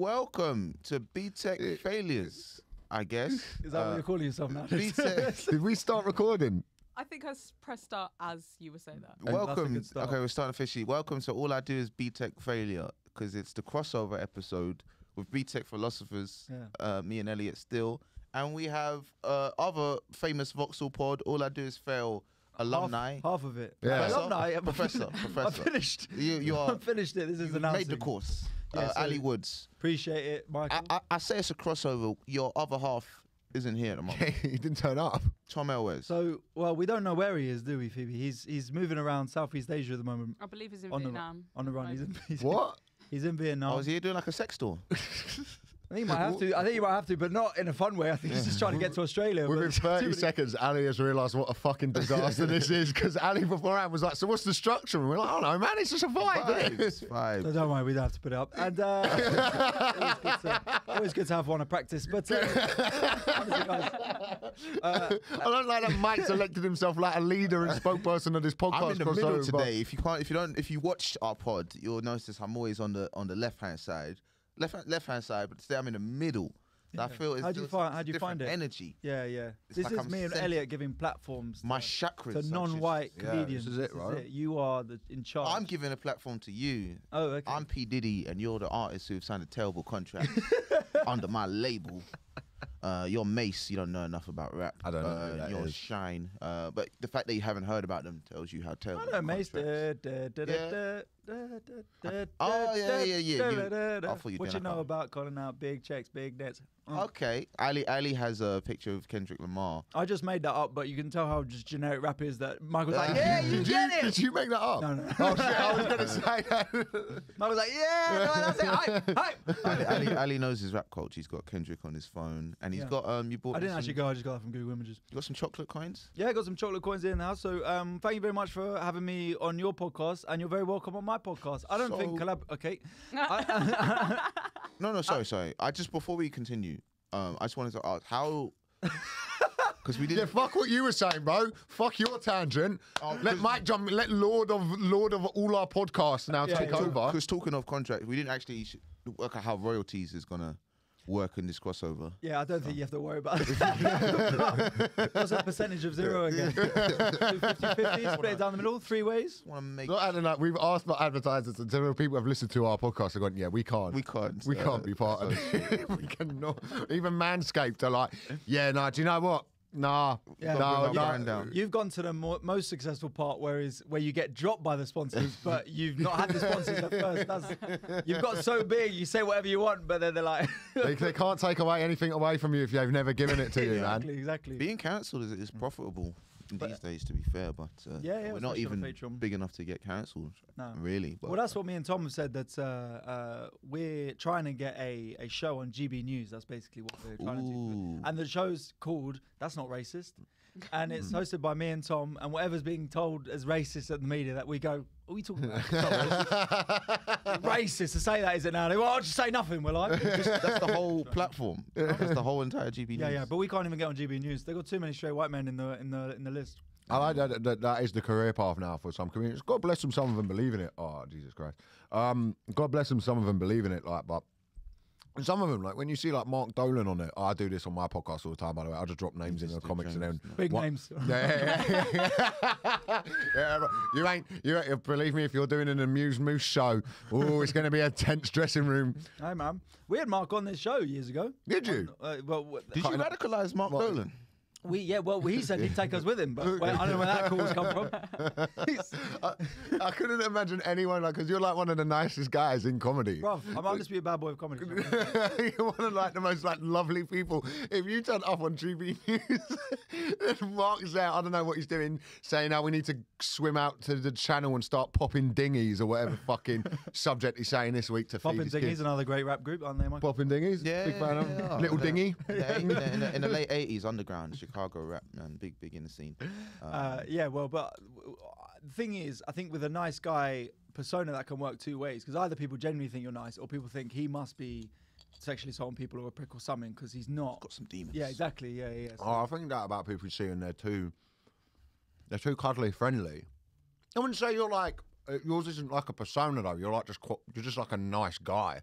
welcome to Btec Failures, I guess. Is that what you're calling yourself now? Did we start recording? I think I pressed start as you were saying that. Welcome. Okay, we're starting officially. Welcome to All I Do Is Btec Failure, because it's the crossover episode with Btec Philosophers, me and Elliot Steel. And we have other famous Vauxhall pod, All I Do Is Fail alumni. Half of it. Yeah. Alumni. Professor. I'm finished. You are. I'm finished it. This is You announcing. made the course. Yeah, so Ali Woods. Appreciate it, Michael. I say it's a crossover. Your other half isn't here at the moment. He didn't turn up. Tom Elwes. So, well, we don't know where he is, do we, Phoebe? He's moving around Southeast Asia at the moment. I believe he's in On the- Vietnam. On the run. He's What? He's in Vietnam. Oh, is he doing like a sex store? I think he might have to. I think he might have to, but not in a fun way. I think he's just trying to get to Australia. Within but 30 seconds, Ali has realised what a fucking disaster this is, because Ali beforehand was like, so what's the structure? And we're like, oh no, man, it's just a vibe. Vibes. So don't worry, we don't have to put it up. And always good to have one to practice. But honestly, guys, I don't like that Mike's elected himself like a leader and spokesperson of this podcast. I'm in the middle crossover, but- today. If you watch our pod, you'll notice I'm always on the left hand side, left hand side. But today I'm in the middle. So I feel it's How'd you find it? Energy. yeah. It's This like is I'm me and sent- Elliot giving platforms My chakras to are non-white just- comedians. this is it, right? You are in charge. I'm giving a platform to you. Oh, okay. I'm P Diddy, and you're the artist who've signed a terrible contract under my label. You're Mace. You don't know enough about rap. I don't know who that You're is. Shine. But the fact that you haven't heard about them tells you how terrible. I know, Mace. contracts- Oh, yeah. I thought you'd What been you know like, about calling out big checks, big nets? Okay, Ali has a picture of Kendrick Lamar. I just made that up, but you can tell how just generic rap is that Michael's like, yeah, you get it. Did you make that up? No. Oh shit, I was going to say that. Michael's like, yeah, no, that's it. Hype. Ali knows his rap culture. He's got Kendrick on his phone, and he's Yeah. got you bought. I didn't some- actually go. I just got that from Google Images. You got some chocolate coins. Yeah, I got some chocolate coins in the house. So thank you very much for having me on your podcast, and you're very welcome on my podcast. I don't think Okay. No, sorry. I just before we continue, I just wanted to ask how. Because we Yeah, didn't. fuck what you were saying, bro. Fuck your tangent. Let Mike jump. Let Lord of all our podcasts now take over. Because talking of contract, we didn't actually work out how royalties is gonna work in this crossover. Yeah, I don't think you have to worry about it. What's a percentage of zero again? 50-50, split it down the middle, 3 ways. Want to make Not adding that, we've asked for advertisers, and several people have listened to our podcast and gone, yeah, we can't. we can't be part of it. We cannot. Even Manscaped are like, yeah, no, do you know what? Nah, Yeah, bring no. our brand down. You've gone to the most successful part, where you get dropped by the sponsors, but you've not had the sponsors at first. You've got so big, you say whatever you want, but then they're like, They can't take away anything away from you if they've never given it to you, man. exactly. Being cancelled is profitable these days, to be fair, but Yeah, we're not especially on even Patreon. big enough to get cancelled, No. really. But Well, that's what me and Tom have said, that we're trying to get a show on GB News. That's basically what we're trying to do. Ooh. And the show's called That's Not Racist. And it's hosted by me and Tom. And whatever's being told as racist at the media, that we go, what are we talking about? It's not racist. Racist to say that, is it now? Well, I'll just say nothing, will I? that's the whole platform. That's the whole entire GB Yeah, News. yeah. But we can't even get on GB News. They've got too many straight white men in the list. I like that is the career path now for some communities. God bless them, some of them believe in it. Oh, Jesus Christ. God bless them, some of them believe in it, like, but and some of them, like when you see like Mark Dolan on it, I do this on my podcast all the time, by the way. I just drop names in the comics and then Big names. Yeah. Yeah, but you ain't believe me, if you're doing an Amused Moose show, oh, it's going to be a tense dressing room. Hey, man. We had Mark on this show years ago. Did you? Did you radicalise Mark Dolan? He said he'd take us with him, but I don't know where that call's come from. I couldn't imagine anyone like, because you're like one of the nicest guys in comedy. Bruv, I'll just be a bad boy of comedy. You're one of like the most like lovely people. If you turn up on GB News, and Mark's there, I don't know what he's doing, saying how we need to swim out to the channel and start popping dinghies or whatever fucking subject he's saying this week to feed Poppin' his Dinghies, kids. another great rap group, aren't they, Mike? Popping dinghies? Yeah, Big fan of yeah, them. yeah. Little dinghy? In the late 80s, underground, Chicago rap, man, big in the scene. Yeah, well, but the thing is, I think with a nice guy persona, that can work 2 ways, because either people genuinely think you're nice, or people think he must be sexually assaulting people or a prick or something, because he's not. Got some demons. Yeah, exactly. Yeah. So, Oh, I think that about people you see and they're too cuddly friendly. I wouldn't say you're like yours isn't like a persona though. You're like you're just like a nice guy.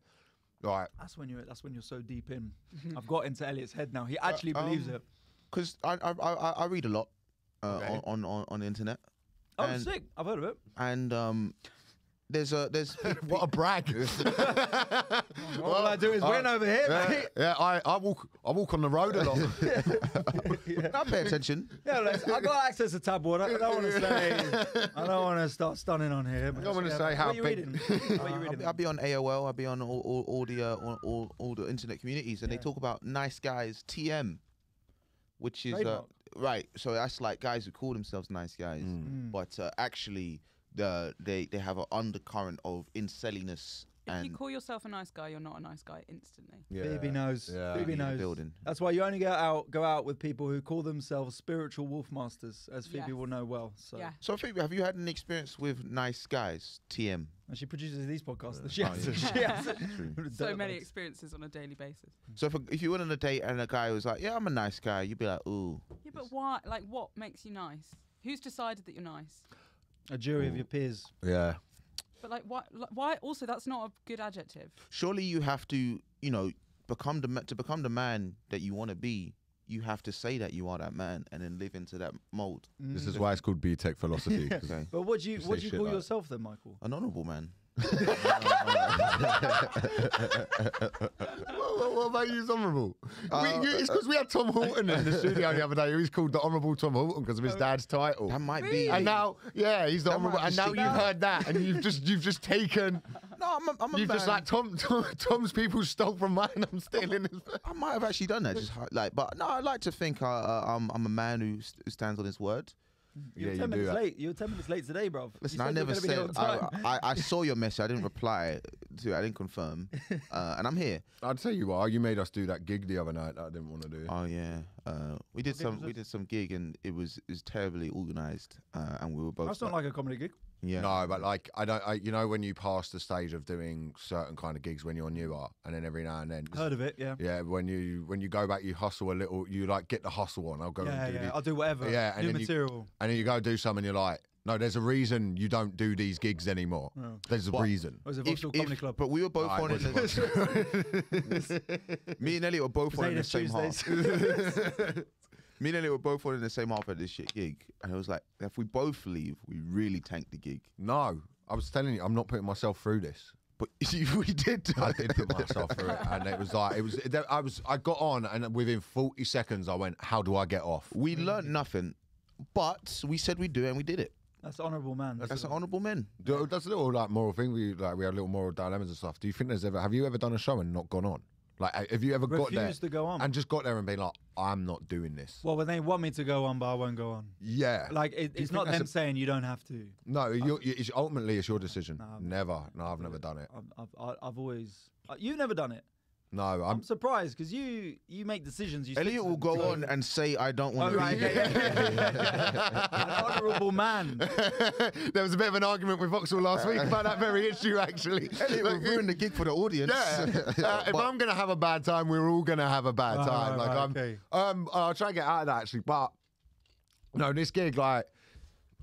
Right. That's when you're so deep in. I've got into Elliot's head now. He actually believes it. Because I read a lot Okay. on the internet. Oh, and, sick! I've heard of it. And there's What a brag. All I do is win over here, mate. Yeah, I walk on the road a lot. I pay attention. Yeah, I got access to tab water. I don't want to start stunning on here. I don't want to say how What are you big. reading? What are you reading? I'll be on AOL. I'll be on all the internet communities, and they talk about nice guys, TM, which is Trademark. right. So that's like guys who call themselves nice guys, but actually they have an undercurrent of incelliness. If you call yourself a nice guy, you're not a nice guy instantly. Yeah. Phoebe knows. Yeah. Phoebe in the knows. building. That's why you only go out with people who call themselves spiritual wolf masters, as Phoebe Yes. will know well. So. Yeah. So Phoebe, have you had an experience with nice guys, TM? And she produces these podcasts. She Oh, has. yeah. She has. True. So many experiences on a daily basis. So if you went on a date and a guy was like, "Yeah, I'm a nice guy," you'd be like, "Ooh." Yeah, but why? Like, what makes you nice? Who's decided that you're nice? A jury of your peers. Yeah. But like, why? Also, that's not a good adjective. Surely you have to, become the man that you want to be. You have to say that you are that man and then live into that mold. This is why it's called Btec Philosophy. Okay, But what do you say call shit like- yourself then, Michael? an honourable man. What about you, Honourable? It's because we had Tom Horton in the studio the other day. He was called the Honourable Tom Horton because of his dad's title. That might Really? be. And now, yeah, he's the That Honourable. might And just now stick you've out. heard that, and you've just taken. No, I'm a You've man. just like Tom's people stole from mine. I'm stealing his. I might have actually done that. Just but no, I like to think I'm a man who stands on his word. You were Yeah, 10 you do minutes that. late. You were 10 minutes late today, bro. Listen, I never said. I saw your message. I didn't reply to it. I didn't confirm, and I'm here. I'd say you are. You made us do that gig the other night that I didn't want to do. Oh yeah, we did What gig was some gig and it was terribly organised, and we were both. That's not like a comedy gig. yeah. No, but like you know, when you pass the stage of doing certain kind of gigs when you're newer, and then every now and then, Heard of it, yeah. yeah, when you go back, you hustle a little. You like get the hustle on. I'll go and do I'll do whatever. Yeah, and New then material. and then you go do some, and you're like, no, there's a reason you don't do these gigs anymore. No. There's a What? reason. Or was it Vauxhall Comedy Club? But we were both No, on it in wasn't me and Elliot were both on in the It's same Tuesdays. half. Me and Elliot were both on in the same half at this shit gig, and it was like, if we both leave, we really tank the gig. No, I was telling you, I'm not putting myself through this. But we did. I did put myself through it, and it was like I got on, and within 40 seconds, I went, "How do I get off?" We learned nothing, but we said we'd do it, and we did it. That's honourable man. That's an honourable man. That's a little like moral thing. We had little moral dilemmas and stuff. Do you think have you ever done a show and not gone on? Like, have you ever got there Refused to go on. and just got there and been like, I'm not doing this? Well, when they want me to go on, but I won't go on. Yeah. Like, you it's think not that's them saying you don't have to. No, ultimately it's your decision. No, Never. No, I've never done it. I've always. You've never done it. No, I'm surprised because you make decisions. You Elliot will go on and say, "I don't want to be here." An honourable man. There was a bit of an argument with Vauxhall last week about that very issue, actually. Elliot will ruin the gig for the audience. Yeah. If I'm gonna have a bad time, we're all gonna have a bad time. I'll try and get out of that actually. But no, this gig, like,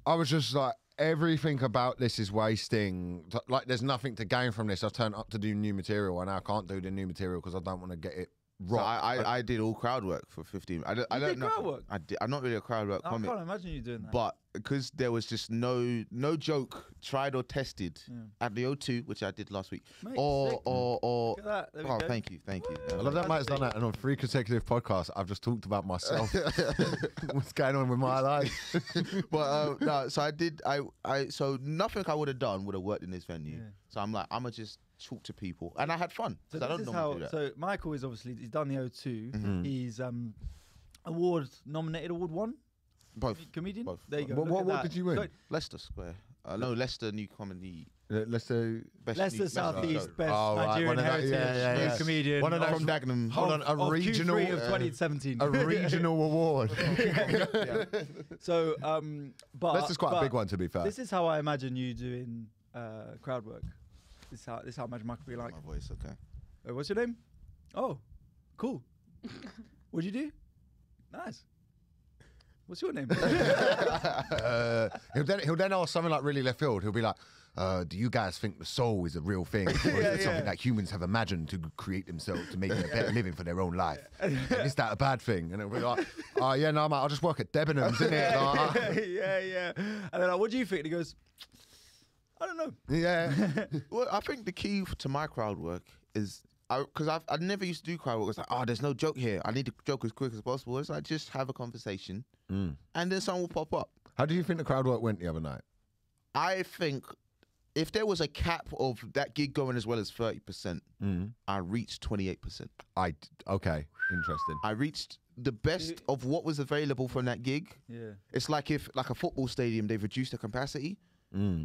I was just like, everything about this is wasting. Like, there's nothing to gain from this. I've turned up to do new material, and I can't do the new material because I don't want to get it So wrong. I did all crowd work for 15. I don't did know. crowd work? I'm not really a crowd work I comic, can't imagine you doing that. but because there was just no joke tried or tested at the O2, which I did last week, Mate, or sick. or. Look at that. There we Oh, go. thank you. I love that Mike's done that, and on 3 consecutive podcasts, I've just talked about myself. What's going on with my life? But no, so I did. So nothing I would have done would have worked in this venue. Yeah. So I'm like, I'ma just talk to people, and I had fun. So 'cause I this don't is normally do how. that. So Michael is obviously he's done the O2. Mm-hmm. He's award nominated, award won. Both. Comedian. Both. There you go. What Look at award that. did you win? So Leicester Square. No, Leicester New Comedy. Let's do. Best Leicester new, South best East show. Best Oh, right, Nigerian one of that- Heritage yeah, new comedian. One of those From Dagenham. Hold on, a of regional Q3 of 2017. a regional award. So, but That's quite a but big one, to be fair. This is how I imagine you doing crowd work. This is how I imagine Michael be like. My voice, okay. What's your name? Oh, cool. What'd you do? Nice. What's your name? He'll then ask something like really left field. He'll be like, do you guys think the soul is a real thing? Or is it something that humans have imagined to create themselves, to make a better living for their own life? And is that a bad thing? And it'll be like, oh, yeah, no, mate, I'll just work at Debenhams, innit? Yeah. And then like, what do you think? And he goes, I don't know. Yeah. Well, I think the key to my crowd work is, because I never used to do crowd work. It's like, oh, there's no joke here. I need to joke as quick as possible. It's like, just have a conversation, and then someone will pop up. How do you think the crowd work went the other night? I think if there was a cap of that gig going as well as 30%, I reached 28%. Okay, interesting. I reached the best of what was available from that gig. Yeah. It's like if, like a football stadium, they've reduced the capacity.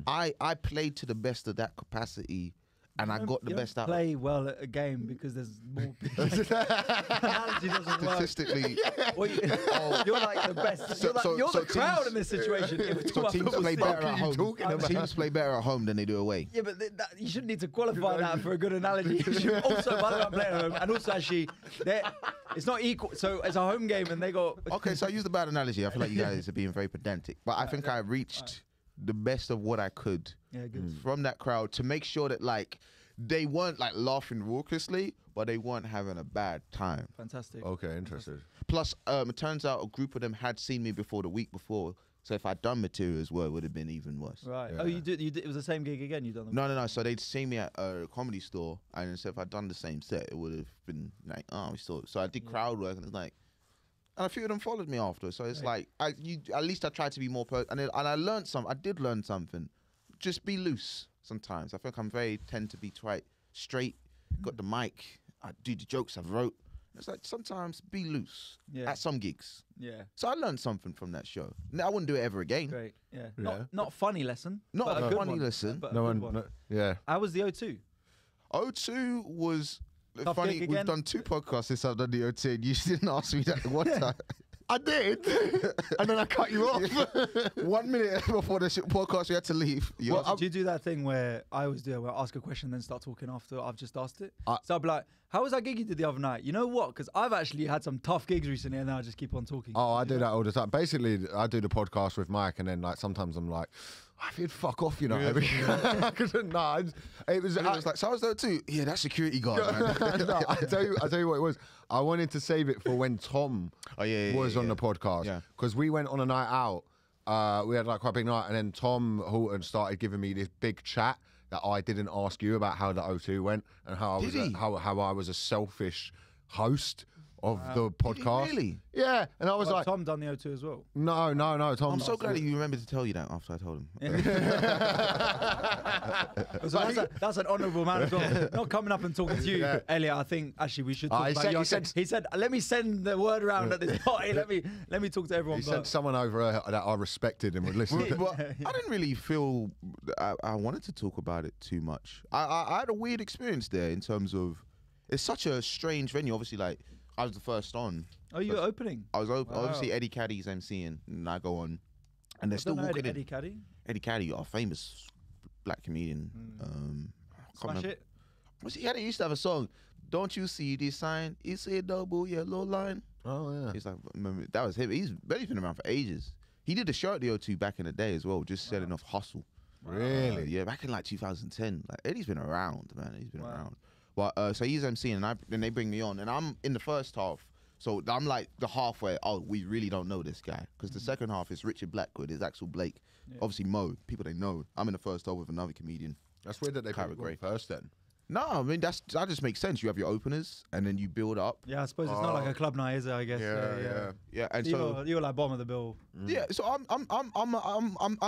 I played to the best of that capacity, and I got the best out. Play well at a game because there's more people. Analogy doesn't work. Statistically, You're like the best. You're the crowd in this situation. So teams play better at home. Teams play better at home than they do away. Yeah, but you shouldn't need to qualify that for a good analogy. You should also, by the way, I'm playing at home, and also actually, it's not equal. So it's a home game, and they got. Okay, so I used a bad analogy. I feel like you guys are being very pedantic, but I think I reached the best of what I could from that crowd to make sure that like they weren't like laughing raucously, but they weren't having a bad time. Fantastic. Okay, interesting. Plus, it turns out a group of them had seen me before the week before, so if I'd done material as well, it would have been even worse. Right. Yeah. Oh, you did. It was the same gig again. You done them? No. So they'd seen me at a comedy store, and so if I'd done the same set, it would have been like, oh, we saw. So I did crowd work, and it's like. And a few of them followed me after, so it's like at least I tried to be more and I learned I did learn something. Just be loose sometimes. I think I'm tend to be quite straight. Got the mic, I do the jokes I wrote. It's like sometimes be loose at some gigs. Yeah. So I learned something from that show. I wouldn't do it ever again. Great. Yeah. Not a funny lesson. Not a a good funny one, lesson. But No a good one. one. Yeah. How was the O2? O2 was Tough funny. gig We've again? done 2 podcasts since I've done the O2. And you didn't ask me that one time. I did, and then I cut you off. 1 minute before the podcast, we had to leave. Do you do that thing where I always do it, where I ask a question then start talking after I've just asked it? So I'll be like, how was that gig you did the other night? You know what? Because I've actually had some tough gigs recently, and then I just keep on talking. Oh, I do that all the time. Basically, I do the podcast with Mike, and then like sometimes I'm like, if you'd fuck off, you know. It was like, so I was there too. Yeah, that security guard. Man. No, I tell you what it was. I wanted to save it for when Tom was on the podcast, because we went on a night out. We had like quite a big night, and then Tom Horton started giving me this big chat that I didn't ask you about how the O2 went and how I was a selfish host of the podcast. Really? Yeah, and I was like, Tom done the O2 as well. No, Tom. I'm so glad that you remembered to tell you that after I told him. So that's an honourable man as well. Not coming up and talking to you, Elliot. I think actually we should talk about you. He said, let me send the word around at this party. Let me talk to everyone. He sent someone over that I respected and would listen to. But I didn't really feel I wanted to talk about it too much. I had a weird experience there in terms of it's such a strange venue. Obviously, like I was the first on. Oh, you were opening? I was obviously Eddie Caddy's MCing, and I go on, and they're still walking in. Eddie Caddy? Eddie Caddy, a famous black comedian. Smash it. He used to have a song. Don't you see this sign? It's a double yellow line. Oh yeah. He's like, that was him. He's been around for ages. He did a show at the O2 back in the day as well, just selling off hustle. Really? Yeah, back in like 2010. Like Eddie's been around, man. He's been around. But so he's MCing, and they bring me on, and I'm in the first half. So I'm like the halfway. Oh, we really don't know this guy, because the second half is Richard Blackwood, is Axel Blake, obviously Mo. People they know. I'm in the first half with another comedian. That's weird that they picked Grey first then. No, I mean that just makes sense. You have your openers, and then you build up. Yeah, I suppose it's not like a club night, is it? I guess. Yeah. And so you're like bottom of the bill. Yeah, so I'm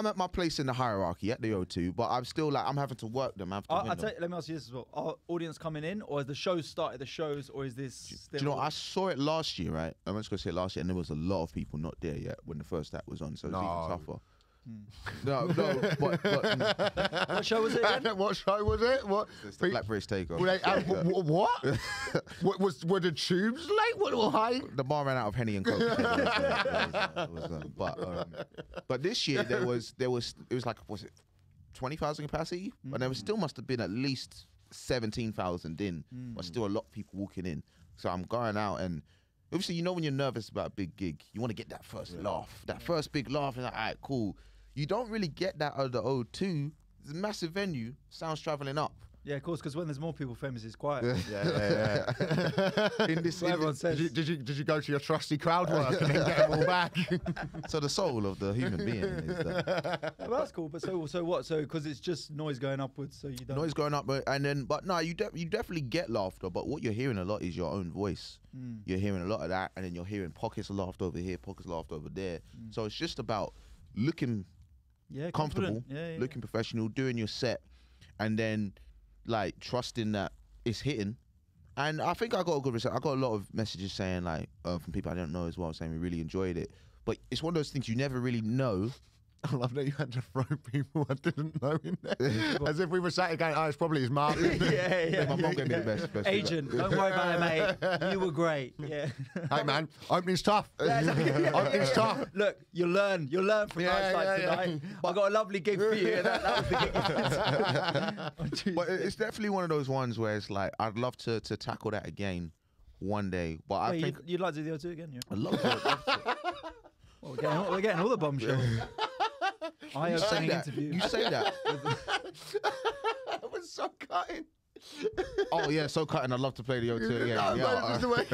at my place in the hierarchy at the O2, but I'm still like I'm having to work them. Let me ask you this as well: are audience coming in, or has the shows started the shows, or is this? Do you know? I saw it last year, right? I went to go see it last year, and there was a lot of people not there yet when the first act was on, so it was even tougher. No, but what show was it again? What show was it? What? It's the Black British Takeover. What? Were the tubes late? What? The bar ran out of Henny and Coke. But this year it was like, was it 20,000 capacity? But there still must have been at least 17,000 in, but still a lot of people walking in. So I'm going out, and obviously, you know, when you're nervous about a big gig, you want to get that first laugh, that first big laugh, and like, all right, cool. You don't really get that out of the O2 It's a massive venue, sounds travelling up. Yeah, of course, because when there's more people famous, it's quiet. Yeah. In this, Everyone says. Did you go to your trusty crowd work and then get them all back? so the soul of the human being is that. Well, that's cool. But so what? So because it's just noise going upwards, so you don't. Noise going up, but no, you definitely get laughter. But what you're hearing a lot is your own voice. You're hearing a lot of that, and then you're hearing pockets of laughter over here, pockets of laughter over there. So it's just about looking comfortable, looking professional, doing your set, and then like trusting that it's hitting. And I think I got a good result. I got a lot of messages saying like from people I don't know as well, saying we really enjoyed it. But it's one of those things you never really know. I love that you had to throw people I didn't know in there. As if we were sat again, it's probably his mum. Yeah. My mum gave me the best Agent, don't worry about it, mate. You were great. Yeah. Hey, man, opening's tough. Opening's tough. Look, you'll learn from nights like tonight. I got a lovely gig for you. That was the gig. But it's definitely one of those ones where it's like, I'd love to tackle that again one day. But I think... You'd like to do the O2 again, yeah? I'd love to. Well, we're getting all the bombshells. You say that. That was so cutting. Oh yeah, so cutting. I'd love to play the O2 again. Just the way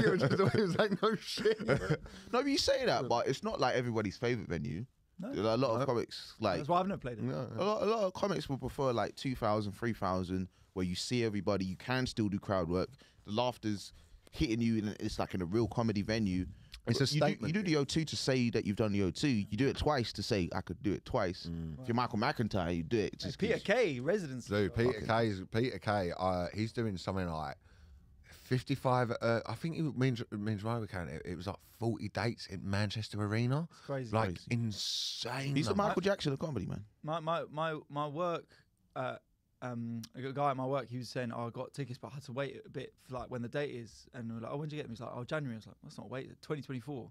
he was like, no shit. No, but you say that, but it's not like everybody's favourite venue. No. A lot of comics, like... That's why I've never played it. A lot of comics will prefer like 2,000, 3,000, where you see everybody, you can still do crowd work. The laughter's hitting you, and it's like in a real comedy venue. It's a statement. You do the O2 to say that you've done the O2. You do it twice to say I could do it twice. If you're Michael McIntyre, you do it. Just Peter Kay, residency. Dude, Peter Kay, he's doing something like 55. I think it means right. We count it. It was like 40 dates in Manchester Arena. It's crazy. Like crazy. insane. He's the Michael Jackson of comedy, man. My work. A guy at my work, he was saying, I got tickets, but I had to wait a bit for like when the date is. And we're like, when did you get them? He's like, January. I was like, that's not wait, 2024.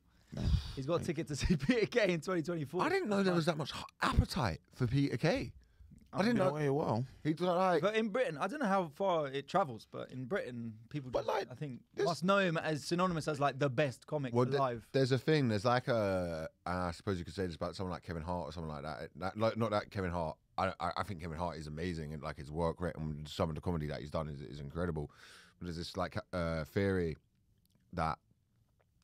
He's got a ticket to see Peter Kay in 2024. I didn't know there was that much appetite for Peter Kay. I didn't know. Wait a while. He's like, but in Britain, I don't know how far it travels, but in Britain, people, But like, I think, must know him as synonymous as like the best comic alive. There's a thing. There's like I suppose you could say this about someone like Kevin Hart or something like that. Not that Kevin Hart. I think Kevin Hart is amazing, and like his work rate and some of the comedy that he's done is incredible. But there's this like theory that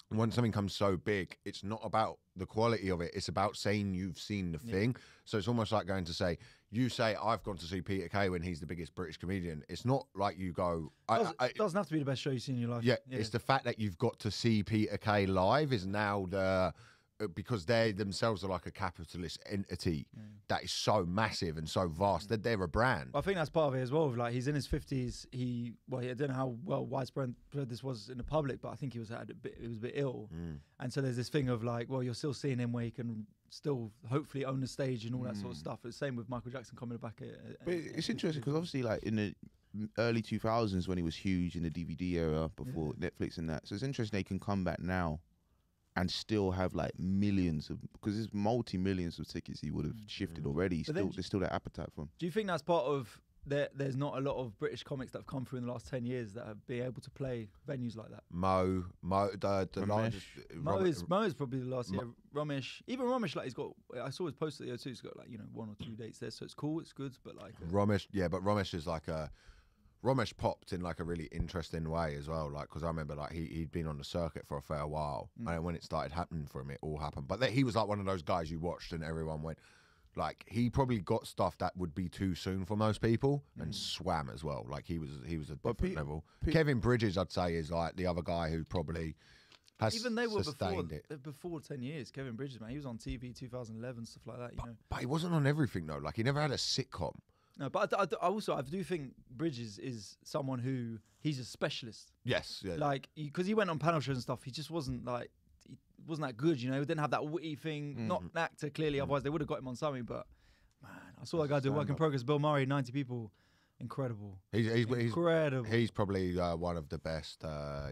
when something comes so big, it's not about the quality of it, it's about saying you've seen the thing. So it's almost like going to say, you say I've gone to see Peter Kay when he's the biggest British comedian. It's not like you go, it doesn't have to be the best show you've seen in your life. Yeah, it's the fact that you've got to see Peter Kay live is now the... because they themselves are like a capitalist entity that is so massive and so vast that they're a brand. I think that's part of it as well. Like he's in his 50s. I don't know how widespread this was in the public, but I think he was a bit ill. And so there's this thing of like, well, you're still seeing him where he can still hopefully own the stage and all that sort of stuff. It's the same with Michael Jackson coming back. But it's interesting because obviously like in the early 2000s when he was huge in the DVD era before Netflix and that. So it's interesting they can come back now and still have like millions of, because there's multi-millions of tickets he would have shifted already. There's still that appetite for him. Do you think that's part of there's not a lot of British comics that have come through in the last 10 years that have been able to play venues like that? The largest. Mo is probably the last year. Even Romesh, like he's got. I saw his post at the O2. He's got like 1 or 2 dates there, so it's cool. It's good, but like Romesh, but Romesh is like a. Romesh popped in like a really interesting way as well, like because I remember like he'd been on the circuit for a fair while, and when it started happening for him, it all happened. But he was like one of those guys you watched, and everyone went, like he probably got stuff that would be too soon for most people, and swam as well. Like he was a different level. Kevin Bridges, I'd say, is like the other guy who probably has even they were before 10 years. Kevin Bridges, man, he was on TV 2011, stuff like that. But he wasn't on everything though. Like he never had a sitcom. No, but I do think Bridges is someone who he's a specialist. Yes, yeah. Like because he went on panel shows and stuff, he just wasn't like he wasn't that good. He didn't have that witty thing. Not an actor clearly, otherwise they would have got him on something. But man, I saw that guy do Work in Progress. Bill Murray, 90 people, incredible. He's incredible. He's probably one of the best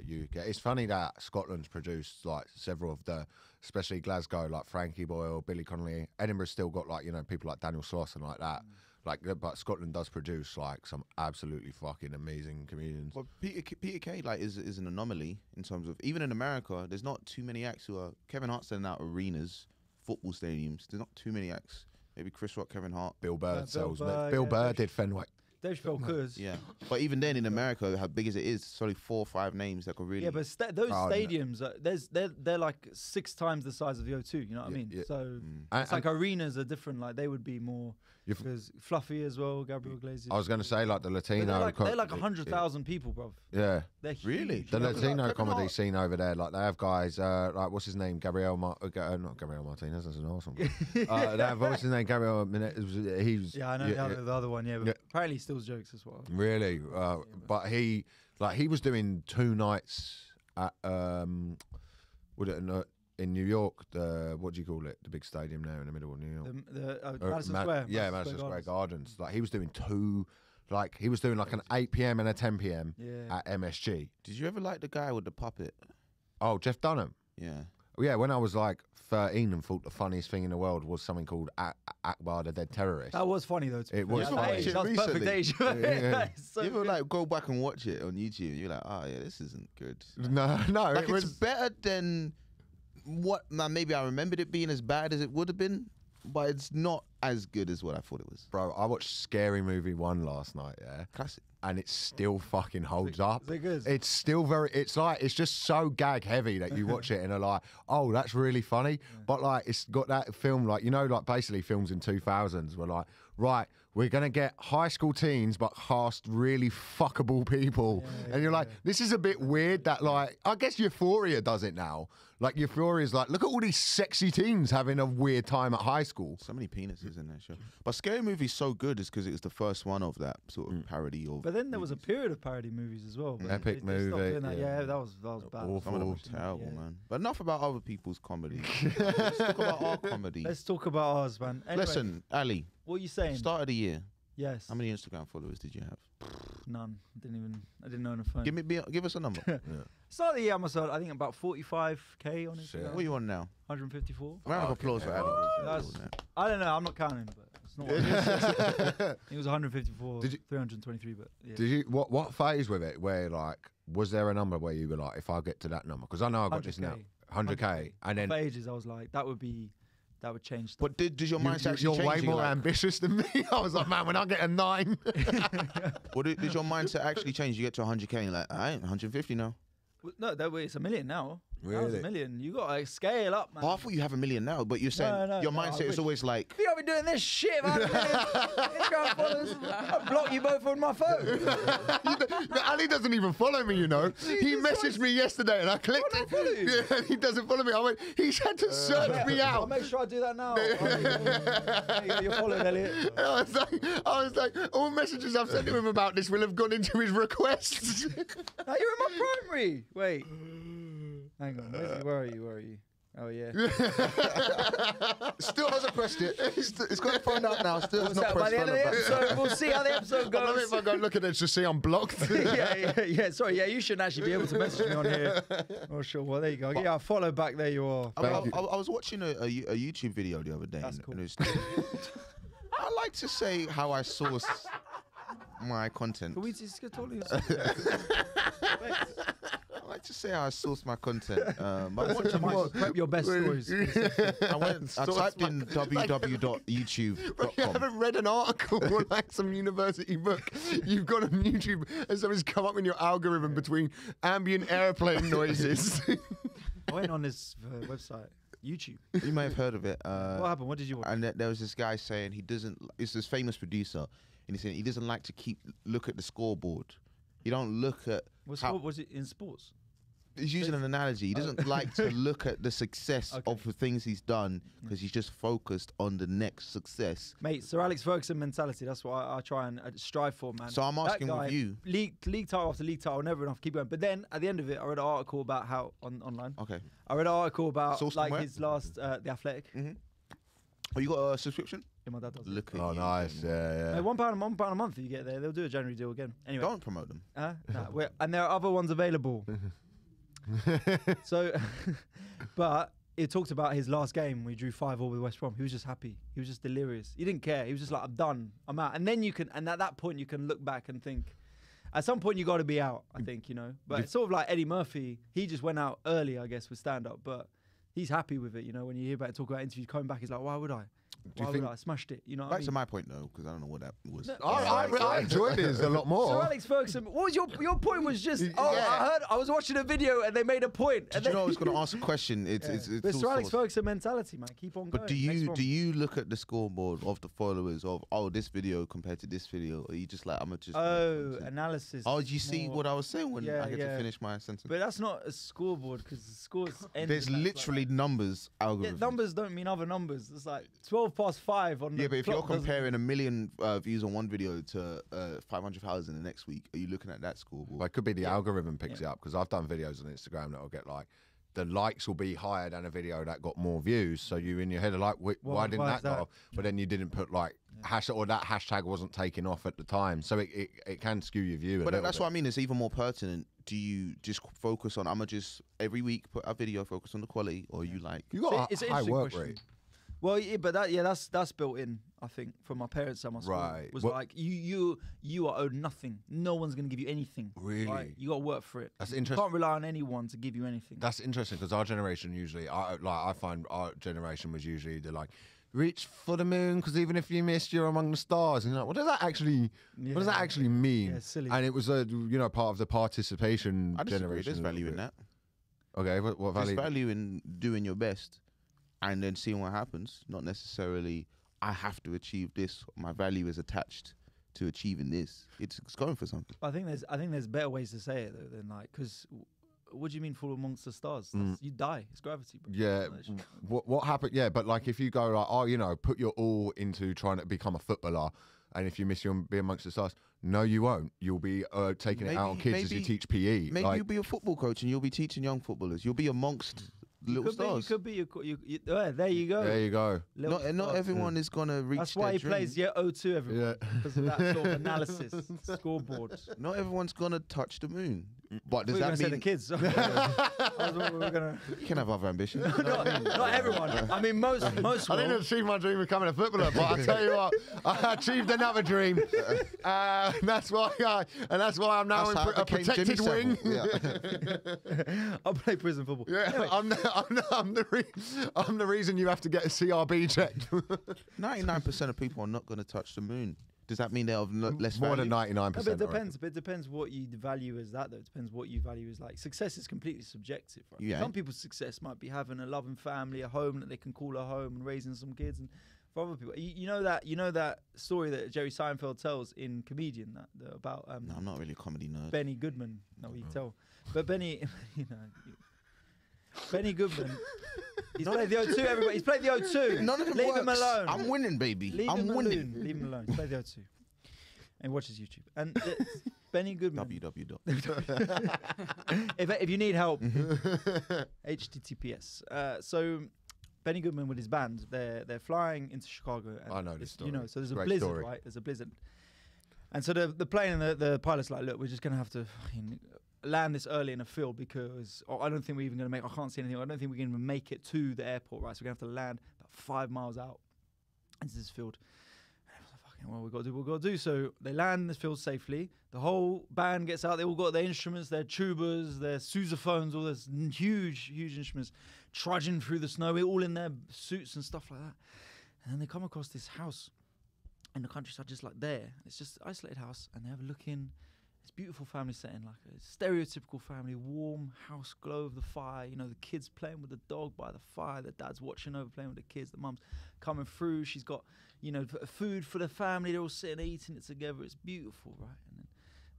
you get. It's funny that Scotland's produced like several of the, especially Glasgow, like Frankie Boyle, Billy Connolly. Edinburgh's still got like people like Daniel Sloss and like that. But Scotland does produce like some absolutely fucking amazing comedians. But Peter Kay like is an anomaly in terms of, even in America, there's not too many acts who are Kevin Hart selling out arenas, football stadiums. There's not too many acts Maybe Chris Rock, Kevin Hart. Bill Burr Bill sells. Burr, Bill yeah, Burr Dave- did Fenway. Dave Chappelle could. Yeah, but even then in America, how big as it is, it's only 4 or 5 names that could really. Yeah, but those Oh, no. stadiums, they're like 6 times the size of the O2. You know what I mean? yeah. So And- it's like arenas are different. Like they would be more You've- because Fluffy as well, Gabriel Iglesias. I was going to say like the But Latino. they're like 100,000 people, bro. Yeah. They're Really? huge. The Yeah, Latino Kevin comedy Hart. scene over there, like they have guys, like what's his name, not Gabriel Martinez, that's an awesome. They have what's his name, Gabriel. He's Yeah, I know the other one. Yeah, but Yeah. apparently he steals jokes as well. really, but he was doing 2 nights at in New York. What do you call it? The big stadium there in the middle of New York. Madison Square. Yeah, Madison Square Gardens. Like he was doing 2. Like he was doing like an 8 p.m. and a 10 p.m. Yeah. at MSG. Did you ever like the guy with the puppet? Oh, Jeff Dunham. Yeah. Yeah, when I was like 13 and thought the funniest thing in the world was something called Akbar the Dead Terrorist. That was funny though. It was That funny. age, that was perfect age. Yeah. So You ever good. like go back and watch it on YouTube? You're like, oh yeah, this isn't good. No, Like it it's was. better than what. Now maybe I remembered it being as bad as it would have been, but it's not as good as what I thought it was. Bro, I watched Scary Movie 1 last night, yeah? Classic. And it still fucking holds up. Is it good? It's still it's just so gag heavy that you watch it and are like, oh, that's really funny. But like, it's got that film, like, like basically films in 2000s were like, right, we're going to get high school teens, but cast really fuckable people. And you're like, this is a bit weird that like, I guess Euphoria does it now. Like Euphoria's like, look at all these sexy teens having a weird time at high school. So many penises in that show. But Scary Movie's so good is because it was the first one of that sort of parody of. But then there was a period of parody movies as well. but Epic they stopped movie, doing that. yeah. Yeah, that was bad. Awful. Some of them were terrible, Yeah. man. But enough about other people's comedy. Let's talk about our comedy. Let's talk about ours, man. Anyway, Listen, Ali, what are you saying? start of the year. Yes. How many Instagram followers did you have? None. I didn't own a phone. Give us a number. Start of the year, I must have, I think about 45k on Instagram. What are you on now? 154. Round of applause for Ali. That's- I don't know. I'm not counting, but it's not. What it was. It was 154. Did you- 323, but yeah. Did you what phase with it where like was there a number where you were like, if I get to that number, because I know I got this now, 100k, and then For ages, I was like, that would change stuff. But does your mindset actually you're change? way You more like- ambitious than me. I was like, man, when I get a 9, Or did your mindset actually change? You get to 100k and you're like, I ain't 150 now. No, it's 1 million now. Now it's Really? 1 million. You got to scale up, man. Oh, I thought you have 1 million now, but you're saying your mindset I is wish. always like, You haven't been doing this shit, man. Instagram followers. I block you both on my phone. Ali doesn't even follow me, you know. He messaged me yesterday and I clicked I don't follow you. Yeah, and he doesn't follow me. I went, he's had to search me I'll out. make sure I do that now. There you go, you're following Elliot. And I was like, all messages I've sent to him about this will have gone into his requests. Now you're in my primary. Wait. Hang on. Where are you? Oh, yeah. still hasn't pressed it. It's got to find out now. Still has What's not that? By pressed the end of the follow button. episode, we'll see how the episode I love it goes. if I go look at it just see I'm blocked. yeah. Sorry, yeah, you shouldn't actually be able to message me on here. Oh, sure. Well, there you go. Yeah, I follow back. There you are. I was watching a YouTube video the other day. That's and cool. it was- I like to say how I source my content. Can we just get totally? I like to say how I source my content. But Prep your best stories. I typed in www.youtube.com. But you haven't read an article or like some university book. You've got on YouTube and something's come up in your algorithm between ambient airplane noises. I went on this website, YouTube. You may have heard of it. What happened? What did you watch? And there was this guy saying he doesn't. It's this famous producer, and he's saying he doesn't like to look at the scoreboard. You don't look at. Was it in sports? He's using an analogy. He doesn't like to look at the success of the things he's done because he's just focused on the next success. Mate, Sir Alex Ferguson mentality. That's what I try and strive for, man. So I'm asking That guy, with you. League title after league title, never enough. Keep going. But then at the end of it, I read an article about how online. Okay. I read an article about Sourced like from where? his last The Athletic. Oh, you got a subscription? Yeah, my dad does. Oh, Look at you. nice. Yeah. Mate, £1 a month if you get there. They'll do a January deal again. Anyway, Don't promote them. and there are other ones available. So, but it talked about his last game where he drew 5-5 with West Brom. He was just happy. He was just delirious. He didn't care. He was just like, I'm done. I'm out. And then at that point, you can look back and think, at some point, you got to be out, I think, you know. But it's sort of like Eddie Murphy. He just went out early, I guess, with stand-up. But he's happy with it, you know. When you hear about it, talk about interviews, coming back, he's like, why would I? Do you Why think? would I smashed it? You know what I Back mean? to my point though, because I don't know what that was. No, I enjoyed this a lot more. Sir Alex Ferguson, what was your point? Was just Yeah. I was watching a video and they made a point. Did you know I was going to ask a question? It's But all Sir Alex sorts. Ferguson mentality, man. Keep on going. But do you look at the scoreboard of the followers of this video compared to this video, or you just like I'm gonna just analysis? Oh, did you see more- what I was saying when Yeah, I get yeah. to finish my sentence? But that's not a scoreboard because the scores. There's literally numbers algorithms. Yeah, numbers don't mean other numbers. It's like 12 past 5 on the Yeah, but if you're clock doesn't- comparing 1 million views on one video to 500,000 the next week, are you looking at that scoreboard? Well, it could be the algorithm picks it up because I've done videos on Instagram that'll get like the likes will be higher than a video that got more views. So you in your head are like, why didn't why that is go that? off? But then you didn't put like hashtag or that hashtag wasn't taken off at the time. So it can skew your view. But that's what I mean. It's even more pertinent. Do you just focus on? I'ma just every week put a video, focus on the quality, or you like? You got It's a an high interesting work question. rate. Well, yeah, but that's built in. I think from my parents and my school Right. was What- like you are owed nothing. No one's gonna give you anything. Really? Right? You got to work for it. That's You interesting. can't rely on anyone to give you anything. That's interesting because our generation usually, I find our generation was usually the like, reach for the moon because even if you missed, you're among the stars. And you're like, what does that actually? What does that actually mean? Yeah, silly. And it was a part of the participation I disagree. generation. There's a value little in bit. that. Okay, what There's value? value in doing your best, and then seeing what happens. Not necessarily I have to achieve this. My value is attached to achieving this. It's going for something. I think there's better ways to say it though than like because what do you mean fall amongst the stars? You die. It's gravity. Bro. Yeah. What happened? Yeah, but like if you go like, oh, put your all into trying to become a footballer, and if you miss, you'll be amongst the stars. No, you won't. You'll be taking it out on kids as you teach PE. Maybe like, you'll be a football coach and you'll be teaching young footballers. You'll be amongst little stars. You could be. There you go. there you go. Little Not stars. everyone is gonna reach. That's why their he dream. plays O2 every Yeah. because of that sort of analysis scoreboard. Not everyone's gonna touch the moon. But does We're that gonna say the mean kids? I thought we were gonna. you can have other ambitions? Not everyone. I mean, most. I will. didn't achieve my dream of becoming a footballer, but I tell you what, I achieved another dream. That's why I'm now That's how in I a became protected Jimmy wing. Savile. Yeah. I'll play prison football. Yeah, Anyway, I'm the reason you have to get a CRB checked. 99% of people are not going to touch the moon. Does that mean they're of less More value? than 99%. but it depends. But it depends what you value as that, though. It depends what you value as like success is completely subjective. Right? Yeah. Some people's success might be having a loving family, a home that they can call a home, and raising some kids. And for other people, you know that story that Jerry Seinfeld tells in Comedian about No, I'm not really a comedy nerd. Benny Goodman. No, he tell. But Benny, Benny Goodman. He's played the O2. Everybody, he's played the O2. None of it Leave works. him alone. I'm winning, baby. Leave I'm him winning. alone. Leave him alone. He's played the O2. And he watches YouTube. And it's Benny Goodman. www. If you need help, HTTPS. So Benny Goodman with his band, they're flying into Chicago. And I know this story. so there's a Great blizzard, story. right? There's a blizzard. And so the plane and the pilot's like, look, we're just going to have to fucking land this early in a field because I don't think we're even going to make, I can't see anything. I don't think we're going to make it to the airport, right? So we're going to have to land about 5 miles out into this field. And I was like, fucking, well, we've got to do what we've got to do. So they land in this field safely. The whole band gets out. They all got their instruments, their tubas, their sousaphones, all this huge instruments, trudging through the snow, all in their suits and stuff like that. And then they come across this house in the countryside, just like there. It's just an isolated house, and they have a look in. It's beautiful family setting, like a stereotypical family, warm house, glow of the fire. You know, the kids playing with the dog by the fire. The dad's watching over, playing with the kids. The mum's coming through. She's got, food for the family. They're all sitting eating it together. It's beautiful, right? And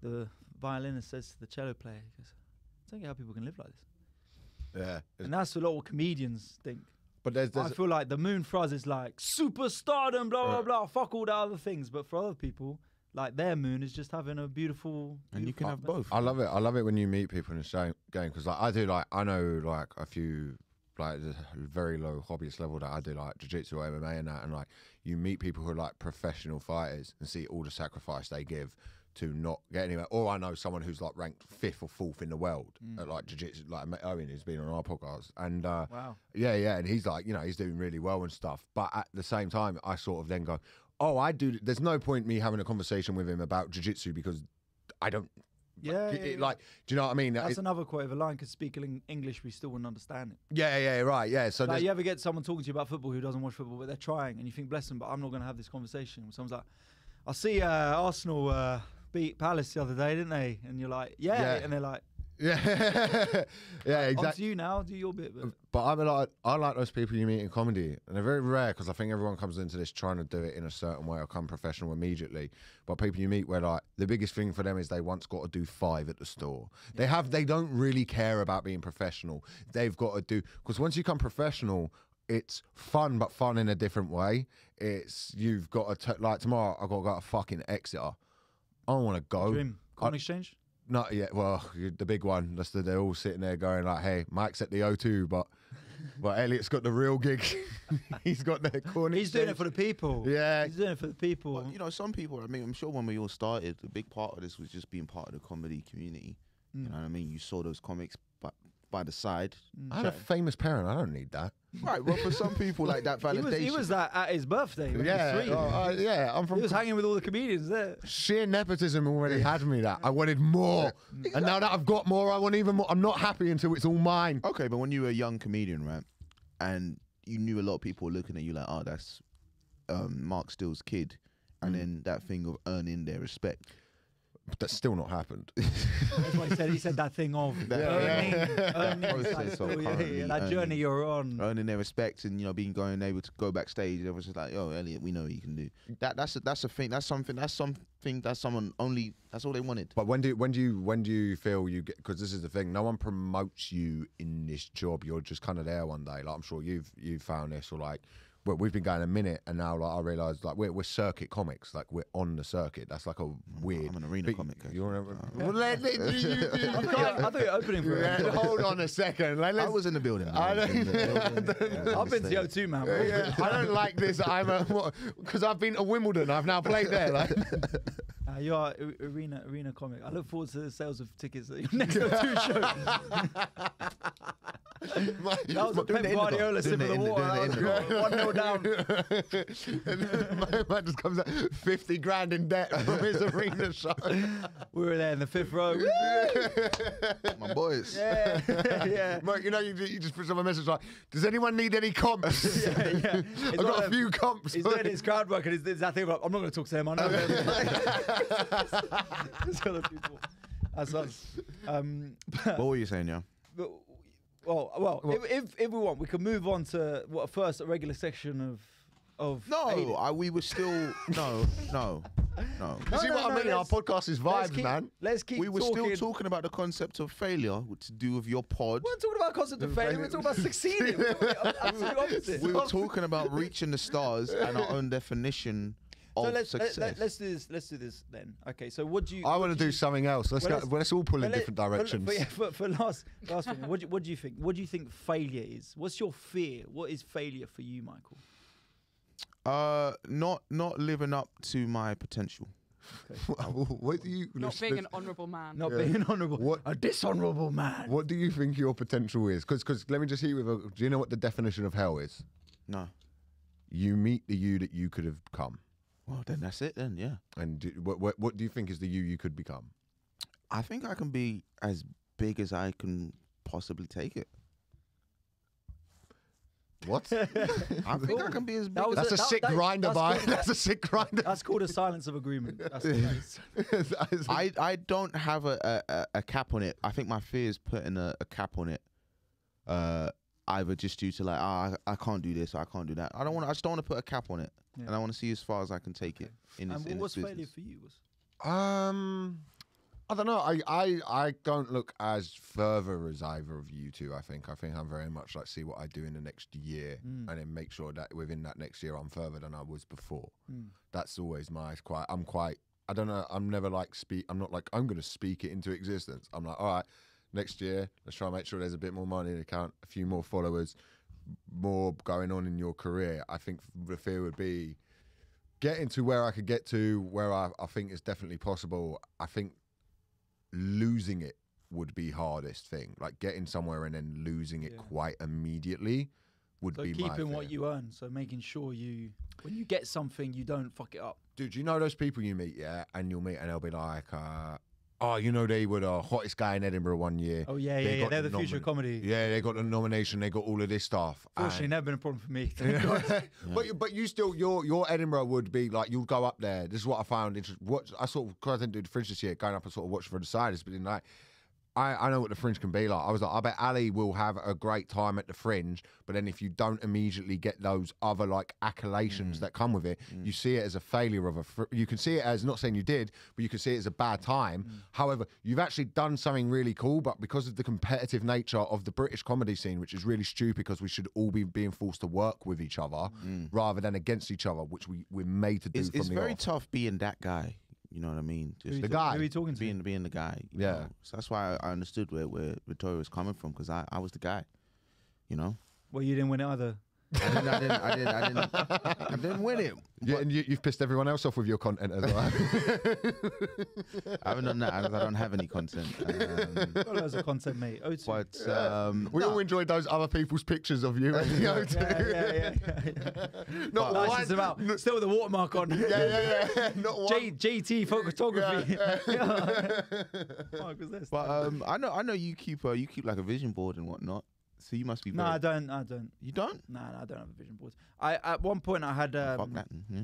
then the violinist says to the cello player, he goes, I don't get how people can live like this. Yeah. And that's what a lot of comedians think. But there's I feel like the moon for us is like superstardom, blah, blah, blah. Fuck all the other things. But for other people, like their moon is just having a beautiful. And you can have both. I love it. I love it when you meet people in the same game because I know like a few like the very low hobbyist level that I do like jiu-jitsu, MMA and that, and like you meet people who are like professional fighters and see all the sacrifice they give to not get anywhere. Or I know someone who's like ranked 5th or 4th in the world at like jiu-jitsu, like Owen, who's been on our podcast, and Wow. yeah, and he's like, he's doing really well and stuff. But at the same time, I sort of then go, oh, I do. There's no point me having a conversation with him about jiu-jitsu because I don't Like, do you know what I mean? That's another quote. If a lion could speak English, we still wouldn't understand it. Yeah, right, yeah. So like, you ever get someone talking to you about football who doesn't watch football, but they're trying, and you think, bless them, but I'm not going to have this conversation. Someone's like, I see Arsenal beat Palace the other day, didn't they? And you're like, yeah. And they're like, yeah, exactly. On to you now, do your bit. But I like those people you meet in comedy, and they're very rare because I think everyone comes into this trying to do it in a certain way or come professional immediately. But people you meet where like the biggest thing for them is they once got to do 5 at the store. They don't really care about being professional. They've got to do, because once you become professional, it's fun, but fun in a different way. It's you've got to like tomorrow. I got to go to fucking Exeter. I don't want to go. Dream. Common exchange. Not yet. Well, the big one. They're all sitting there going like, "Hey, Mike's at the O2, but Elliot's got the real gig. He's got the corner. He's doing it for the people. Yeah, he's doing it for the people. Well, you know, some people. I mean, I'm sure when we all started, a big part of this was just being part of the comedy community. You know what I mean? You saw those comics by the side. I had a famous parent. I don't need that. Right. Well, for some people, like that validation. He was that at his birthday. When yeah. he was 3. I'm from. He was hanging with all the comedians there. Sheer nepotism already had me that. I wanted more. Exactly. And now that I've got more, I want even more. I'm not happy until it's all mine. Okay, but when you were a young comedian, right, and you knew a lot of people were looking at you like, oh, that's Mark Steele's kid, and then that thing of earning their respect. That's still not happened. That's what he said. He said that thing of earning that journey you're on, earning their respect, and going able to go backstage. It was just like, "Yo, Elliot, we know what you can do." That's a thing. That's something. That's someone only. That's all they wanted. But when do you feel you get? Because this is the thing. No one promotes you in this job. You're just kind of there one day. Like I'm sure you've found this, or like. Well, we've been going a minute, and now like I realise like we're circuit comics, like we're on the circuit. That's like a weird. I'm an arena comic. You're I thought you were opening for it. Hold on a second. Like, I was in the building. I've been to the O2, man. I don't like this. Because I've been to Wimbledon. I've now played there. Like. You are arena comic. I look forward to the sales of tickets at your next O2 show. That was a Pep Guardiola sip of the water. 1-0 down. Man just comes out 50 grand in debt from his arena show. We were there in the 5th row. My boys. Yeah. Mate, you just put some message like, does anyone need any comps? Yeah. I've got a few comps. He's doing his crowd work and he's that thing like, I'm not going to talk to him. I know him. There's other people. That's us. What were you saying, yeah? Well, if we want, we can move on to a regular section of. No, we were still no. You see what I mean? Our podcast is vibes, man. Let's keep. We were still talking about the concept of failure to do with your pod. We're not talking about the concept of failure. We're talking about succeeding. Absolutely opposite. We were talking about reaching the stars and our own definition. Let's do this then. Okay, so what do you? I want to do something else. Let's all pull in different directions. For last thing, what do you think? What do you think failure is? What's your fear? What is failure for you, Michael? Not living up to my potential. Okay. What do you? Not being an honourable man. Not being an honourable. A dishonourable man. What do you think your potential is? Because let me just hit you with. Do you know what the definition of hell is? No. You meet the you that you could have become. Well, then that's it then, yeah. And what do you think is the you could become? I think I can be as big as I can possibly take it. What? I think I can be as big That's a sick grinder, by. That's a sick grinder. That's called a silence of agreement. I don't have a cap on it. I think my fear is putting a cap on it. Either just due to like, I can't do this, or I can't do that. I just don't want to put a cap on it. Yeah. And I want to see as far as I can take it. What's failure for you? I don't know. I don't look as further as either of you two. I think I'm very much like see what I do in the next year, and then make sure that within that next year I'm further than I was before. That's always I'm quite. I don't know. I'm never like I'm not like I'm going to speak it into existence. I'm like, all right, next year let's try and make sure there's a bit more money in the account, a few more followers, more going on in your career. I think the fear would be getting to where I could get to, where I think is definitely possible. I think losing it would be hardest thing. Like getting somewhere and then losing it quite immediately would be my fear. Keeping what you earn, so making sure when you get something, you don't fuck it up. Dude, you know those people you meet, yeah, and you'll meet and they'll be like, oh, you know, they were the hottest guy in Edinburgh one year. Oh yeah, They got they're the future of comedy. Yeah, they got the nomination. They got all of this stuff. Fortunately, never been a problem for me. Thank God. But you still your Edinburgh would be like you'd go up there. This is what I found interesting. What I sort of, because I didn't do the Fringe this year, going up and sort of watching for the siders, but then like. I know what the Fringe can be like. I was like, I bet Ali will have a great time at the Fringe, but then if you don't immediately get those other like accolations that come with it, you see it as a failure of you can see it as, not saying you did, but you can see it as a bad time. However, you've actually done something really cool, but because of the competitive nature of the British comedy scene, which is really stupid because we should all be being forced to work with each other rather than against each other, which we're made to do from It's the very off. tough being that guy. You know what I mean? Just the guy. Who are you talking to? being the guy. You Yeah. know? So that's why I understood where Victoria was coming from, because I was the guy. You know. Well, you didn't win it either. I didn't win it. Yeah, and you've pissed everyone else off with your content as well. I haven't done that. I don't have any content. Got loads of content, mate. O2. But We all enjoyed those other people's pictures of you. Not Nice one. as about. Still with the watermark on. Yeah. Not one. JT photography. Fuck was this? But I know you keep like a vision board and whatnot. So you must be. No, very... I don't. You don't? No, I don't have a vision board. At one point I had. Fuck that. Yeah.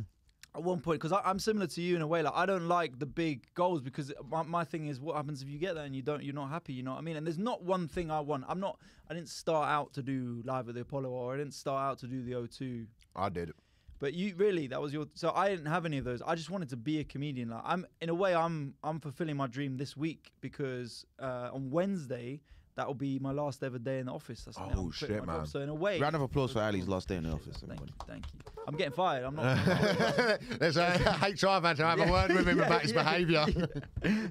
At one point, because I'm similar to you in a way. Like I don't like the big goals because my thing is, what happens if you get there and you're not happy? You know what I mean? And there's not one thing I want. I didn't start out to do Live at the Apollo, or I didn't start out to do the O2. I did. But you really, that was your. So I didn't have any of those. I just wanted to be a comedian. Like in a way, I'm fulfilling my dream this week because on Wednesday. That will be my last ever day in the office. That's Oh, shit, man. So in a way, Round of applause for Ali's last day in the office. Thank you. I'm getting fired. I'm not. There's a HR manager. I have a word with him about his behaviour.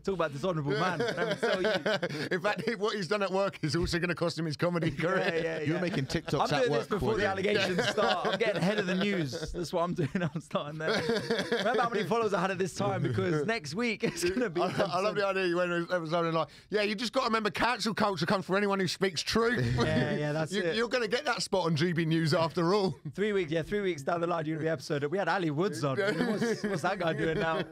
Talk about dishonourable man. Let me tell you. In fact, what he's done at work is also going to cost him his comedy career. Yeah. You're making TikToks I'm at doing work. this before the allegations start. I'm getting ahead of the news. That's what I'm doing. I'm starting there. Remember how many followers I had at this time? Because next week it's going to be. I love the idea you went with something like, yeah, you just got to remember cancel culture comes from anyone who speaks truth. Yeah, that's it. You're going to get that spot on GB News after all. 3 weeks, 3 weeks down the line, you're going to be episode. We had Ali Woods on. What's that guy doing now?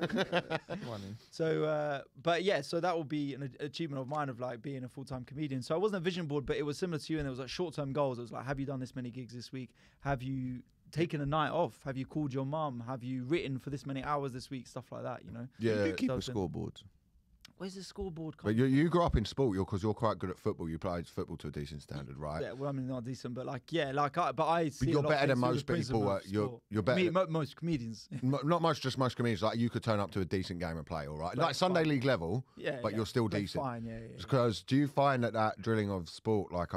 So, but yeah, so that will be an achievement of mine of like being a full-time comedian. So I wasn't a vision board, but it was similar to you, and it was like short-term goals. It was like, have you done this many gigs this week? Have you taken a night off? Have you called your mum? Have you written for this many hours this week? Stuff like that, you know? Yeah. You do keep a scoreboard. Where's the scoreboard? But you grew up in sport, because you're quite good at football. You played football to a decent standard, right? Yeah, well, I mean, not decent, but like, yeah, like, I see. But you're a lot better than through the most prism people. of sport. You're better. Most comedians. Not most, just most comedians. Like you could turn up to a decent game and play, all right, like Sunday fine. League level. Yeah, but you're still decent. Fine, yeah. Because do you find that drilling of sport, like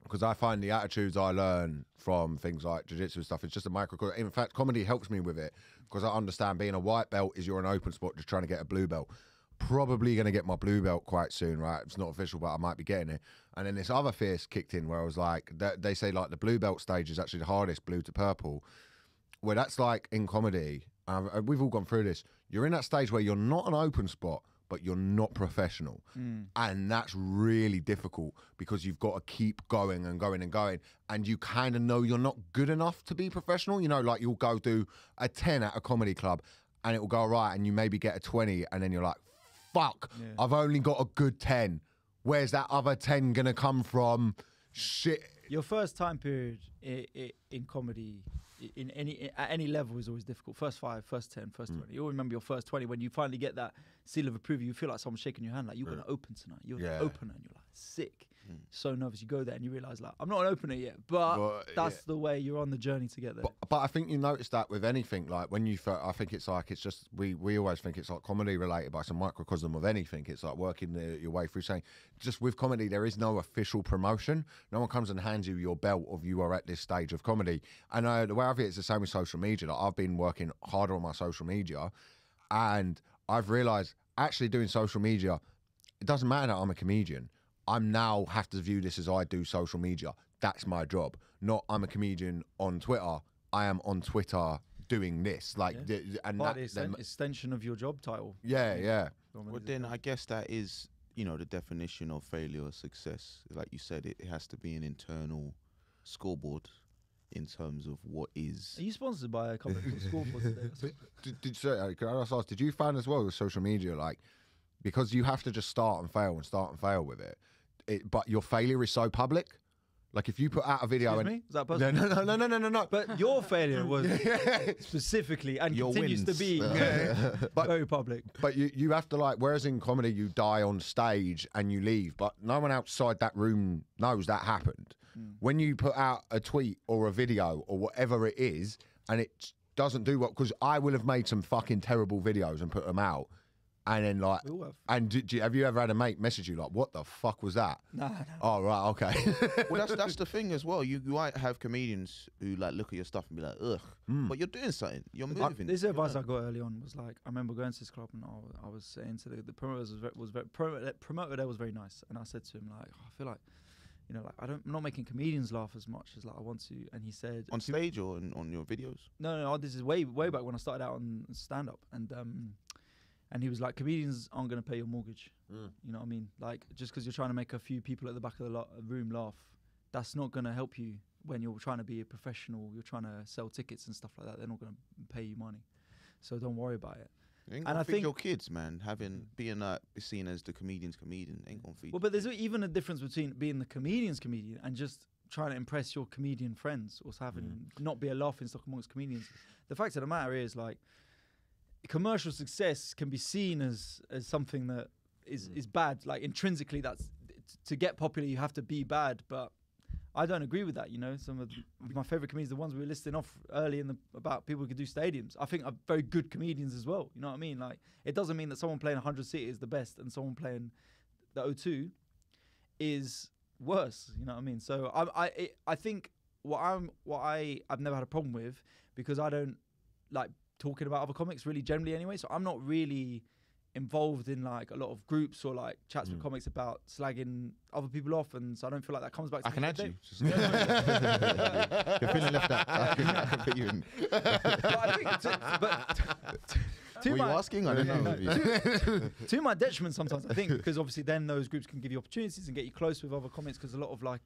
because I find the attitudes I learn from things like jiu-jitsu and stuff, it's just a micro. In fact, comedy helps me with it because I understand being a white belt is you're an open spot just trying to get a blue belt. Probably going to get my blue belt quite soon, right? It's not official, but I might be getting it. And then this other fierce kicked in where I was like, they say like the blue belt stage is actually the hardest, blue to purple. Where that's like in comedy, we've all gone through this. You're in that stage where you're not an open spot, but you're not professional. And that's really difficult because you've got to keep going and going and going. And you kind of know you're not good enough to be professional. You know, like you'll go do a 10 at a comedy club and it will go right and you maybe get a 20 and then you're like, fuck, I've only got a good 10. Where's that other 10 going to come from? Shit. Your first time period in comedy, at any level, is always difficult. First 5, first 10, first 20. You all remember your first 20 when you finally get that seal of approval. You feel like someone's shaking your hand, like you're going to open tonight. You're the opener, and you're like sick. So nervous. You go there and you realise like I'm not an opener yet, but that's the way you're on the journey to get there. But I think you notice that with anything, like when you, I think it's like, it's just, we always think it's like comedy related by some microcosm of anything. It's like working your way through saying, just with comedy, there is no official promotion. No one comes and hands you your belt of you are at this stage of comedy. And the way I feel it's the same with social media. Like I've been working harder on my social media and I've realised actually doing social media, it doesn't matter that I'm a comedian. I'm now have to view this as I do social media. That's my job. Not I'm a comedian on Twitter. I am on Twitter doing this. Like, and part that, of the extension of your job title. Yeah. Well, then I guess that is, you know, the definition of failure or success. Like you said, it has to be an internal scoreboard in terms of what is. Are you sponsored by a company called Scoreboard today? Can I just ask, did you find as well with social media, like, because you have to just start and fail with it. But your failure is so public. Like if you put out a video Excuse me? Is that personal? No. But your failure was specifically and Your continues wins. to be very public. But you have to like, whereas in comedy you die on stage and you leave, but no one outside that room knows that happened. When you put out a tweet or a video or whatever it is, and it doesn't do what, because I will have made some fucking terrible videos and put them out, and then like, We all have. and have you ever had a mate message you like, what the fuck was that? No. Oh right, okay. Well, that's the thing as well. You might have comedians who like look at your stuff and be like, ugh, but you're doing something. You're moving. This advice I got early on was like, I remember going to this club and I was saying to the promoter there was very nice, and I said to him like, I feel like, you know, like I'm not making comedians laugh as much as like I want to, and he said on stage or on your videos. No, this is way back when I started out on stand up, and he was like, comedians aren't going to pay your mortgage. You know what I mean? Like, just because you're trying to make a few people at the back of the room laugh, that's not going to help you when you're trying to be a professional, you're trying to sell tickets and stuff like that. They're not going to pay you money. So don't worry about it. Ain't And gonna I feed think your kids, man, being seen as the comedian ain't gonna feed. Well, but there's even a difference between being the comedian and just trying to impress your comedian friends, or having not be a laughing stock amongst comedians. The fact of the matter is, like, commercial success can be seen as something that is bad. Like intrinsically, that's to get popular, you have to be bad. But I don't agree with that. You know, some of my favorite comedians, the ones we were listing off early about people who could do stadiums, I think are very good comedians as well. You know what I mean? Like, it doesn't mean that someone playing 100 City is the best and someone playing the O2 is worse. You know what I mean? So I think I've never had a problem with, because I don't like talking about other comics really generally anyway. So I'm not really involved in like a lot of groups or like chats with comics about slagging other people off, and so I don't feel like that comes back to I me. can add you. You're feeling left out. I can put you in. Were you asking? I don't know. To my detriment sometimes, I think, because obviously then those groups can give you opportunities and get you close with other comics, because a lot of like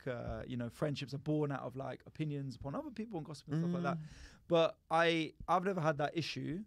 you know, friendships are born out of like opinions upon other people and gossip and stuff like that. But I've never had that issue.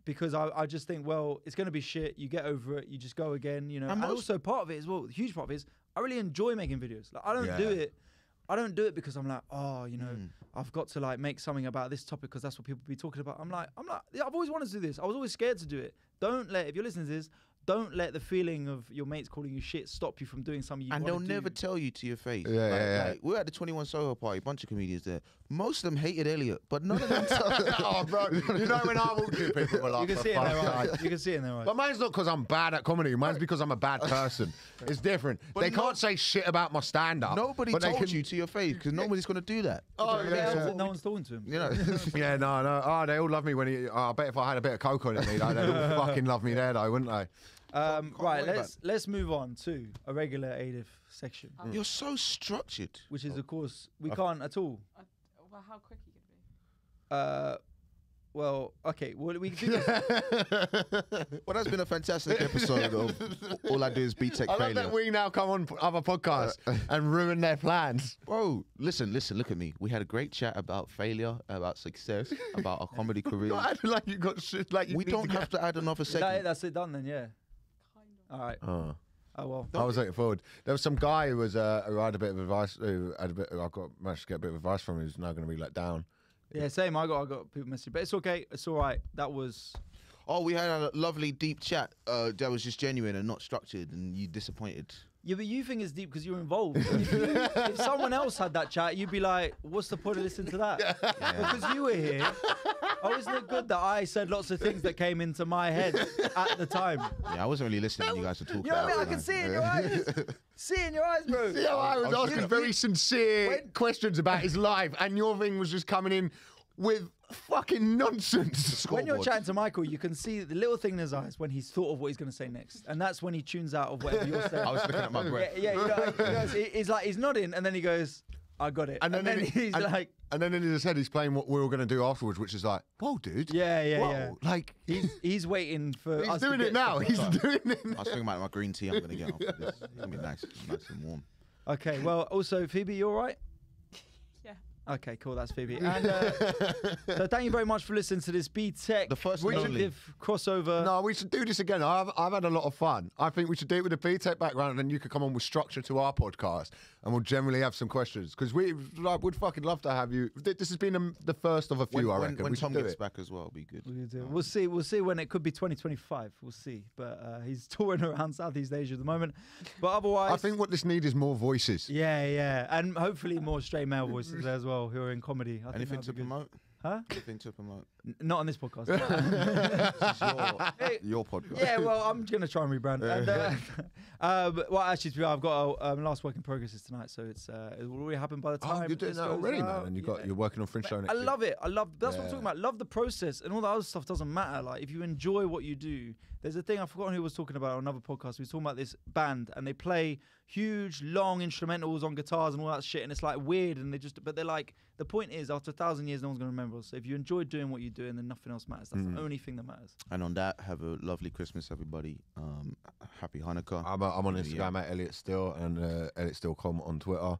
Because I just think, well, it's going to be shit. You get over it. You just go again, you know. And also part of it as well, the huge part of it is, I really enjoy making videos. Like, I don't do it because I'm like, oh, you know, I've got to like make something about this topic because that's what people be talking about. I'm like, I've always wanted to do this. I was always scared to do it. If you're listening to this, don't let the feeling of your mates calling you shit stop you from doing something you want to do. And they'll never tell you to your face. Yeah. We were at the 21 Soho party, a bunch of comedians there. Most of them hated Elliot, but none of them told Oh, bro, you know when I walk in, people were like, You can see it in their eyes. You can see it in their eyes. But mine's not because I'm bad at comedy. Mine's because I'm a bad person. It's different. They can't say shit about my stand-up. Nobody but told you to your face, because nobody's going to do that. Oh, yeah. No one's talking to him. You know. Yeah, no. Oh, they all love me when I bet if I had a bit of coke on it, they'd all fucking love me there, though, wouldn't they? Right, let's move on to a regular AIDIF section, You're so structured. which is, of course, we can't at all. Well, how quick are you going to be? Well, okay. Well, we can do this. Well, that's been a fantastic episode of All I Do Is Btec I love Failure. that we now come on other podcasts and ruin their plans. Bro, listen, look at me. We had a great chat about failure, about success, about our comedy career. Not acting like you got shit. Like you We need don't to have to add another Is that segment. it? That's it done then, yeah. Kind of. All right. Oh. Oh well. I was looking forward. There was some guy who was who had a bit of advice. Managed to get a bit of advice from him. Who's now going to be let down. Yeah, same. I got people messaging, but it's okay. It's all right. That was. Oh, we had a lovely deep chat that was just genuine and not structured, and you disappointed. Yeah, but you think it's deep because you're involved. If someone else had that chat, you'd be like, what's the point of listening to that? Because you were here. Oh, isn't it good that I said lots of things that came into my head at the time? Yeah, I wasn't really listening when you guys were talking. You know what I mean? I can see it in your eyes. See it in your eyes, bro. Yeah, I was asking very sincere questions about his life, and your thing was just coming in with fucking nonsense. When you're chatting to Michael, you can see the little thing in his eyes when he's thought of what he's going to say next, and that's when he tunes out of whatever you're saying. I was looking at my breath. Yeah, he's like, he's nodding, and then he goes, I got it. And then he's like... And then in his head, he's playing what we're all going to do afterwards, which is like, whoa, dude. Yeah. Like... He's waiting for He's us doing to it now. He's doing it I was thinking about my green tea I'm going to get after this. It's going to be nice and warm. Okay, well, also, Phoebe, you all right? Yeah. Okay, cool. That's Phoebe. And so thank you very much for listening to this Btec The first and only. crossover. No, we should do this again. I've had a lot of fun. I think we should do it with a Btec background, and then you could come on with structure to our podcast, and we'll generally have some questions because would fucking love to have you. This has been the first of a few, I reckon. When we Tom should do gets it. back as well, it'll be good. We'll see. We'll see when it could be 2025. We'll see. But he's touring around Southeast Asia at the moment. But otherwise, I think what this needs is more voices. Yeah, and hopefully more straight male voices as well who are in comedy. I Anything think to promote? Huh? Anything to promote? Not on this podcast. This is your podcast. Yeah, well, I'm going to try and rebrand. Well, actually, I've got a last work in progress is tonight, so it will already happen by the time. Oh, you're doing that already, man, and you're working on Fringe Show next I year. love it. That's what I'm talking about. Love the process, and all the other stuff doesn't matter. Like, if you enjoy what you do, there's a thing I've forgotten who was talking about on another podcast. We were talking about this band, and they play huge, long instrumentals on guitars and all that shit, and it's like weird, and but they're like, the point is, after 1,000 years, no one's going to remember us. So if you enjoy doing what you're doing, then nothing else matters. That's the only thing that matters. And on that, have a lovely Christmas, everybody. Happy Hanukkah. I'm on Instagram at Elliot Steel and Elliot Steel.com on Twitter.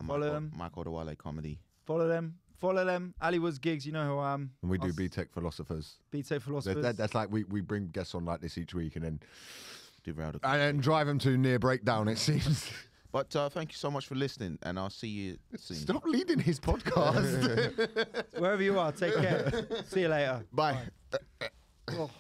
Follow them. Michael Odewale Comedy. Follow them. Ali Woods gigs, you know who I am. And we do Btec Philosophers. Btec Philosophers. That's like we bring guests on like this each week and then Derailed. and then drive them to near breakdown, it seems. But thank you so much for listening, and I'll see you soon. Stop leading his podcast. Wherever you are, take care. See you later. Bye. Oh.